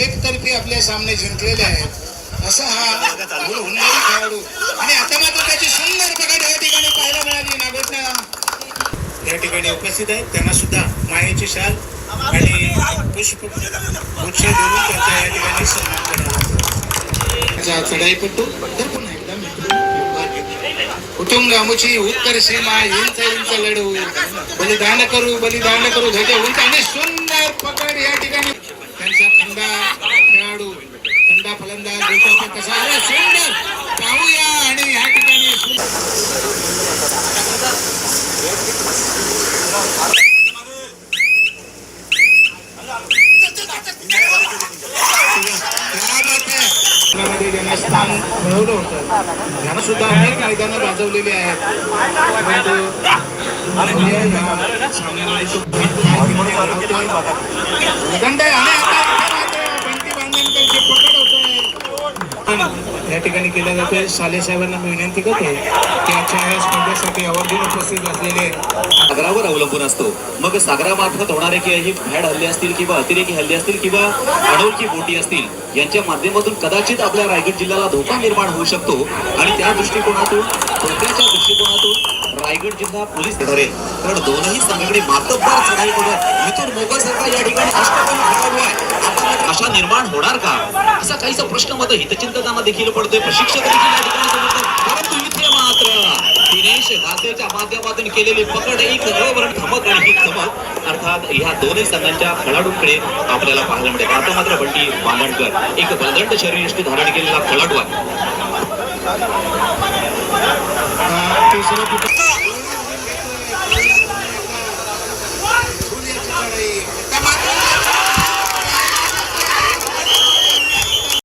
एकतर्फी आपल्या सामने जिंकलेले आहेत असा हा हुंडरी खेळाडू आणि आता मात्र त्याची सुंदर पकड या ठिकाणी पाहायला मिळाली. नागोटना या ठिकाणी उपस्थित आहेत, त्यांना सुद्धा मायेची शाल आणि पुष्प गुच्छ देऊन त्यांचा या ठिकाणी सन्मान करण्यात. चढाईपट्टू तर पुन्हा एकदा कुटुंब गामुची उत्तर सीमा इंच इंच लढू बलिदान करू ध्वज उंच आणि सुंदर पकड या ठिकाणी त्यांचा खेळाडू फलंदाज कसा आला सुंदर पाहूया आणि या ठिकाणी ज्यांना स्थान मिळवलं होतं त्यांना सुद्धा अनेक मैदानं गाजवलेली आहेत. या ठिकाणी केल्या जाते. साले साहेबांना मी विनंती करतो की आजच्या या स्पर्धेसाठी आवर्जून उपस्थित असलेले सागरावर अवलंबून असतो. मग सागरामार्फत होणारे काही भ्याड हल्ले असतील किंवा अतिरेकी हल्ले असतील किंवा अनोळखी बोटी असतील यांच्या माध्यमातून कदाचित आपल्या रायगड जिल्ह्याला धोका निर्माण होऊ शकतो आणि त्या दृष्टिकोनातून धोक्याच्या दृष्टिकोनातून रायगड जिल्हा पोलीस ठरेल. कारण दोनही संघाकडे मातब्बर चढाई करत मिथून मोगल सरकार या ठिकाणी अष्टपैलू खेळाडू आहे. अशा निर्माण होणार का असा काहीसा प्रश्न मत हितचिंतकांना देखील पडतोय, प्रशिक्षक देखील या ठिकाणी समजतात. परंतु इथे मात्र दिनेश घासेच्या माध्यमातून केलेली पकड एक रवरण धमक आणि ही चमक अर्थात ह्या दोन्ही संघांच्या खेळाडूंकडे आपल्याला पाहायला मिळेल. आता मात्र बंटी बांधणकर एक बलदंड शरीरयष्टी धारण केलेला खेळाडू आहे.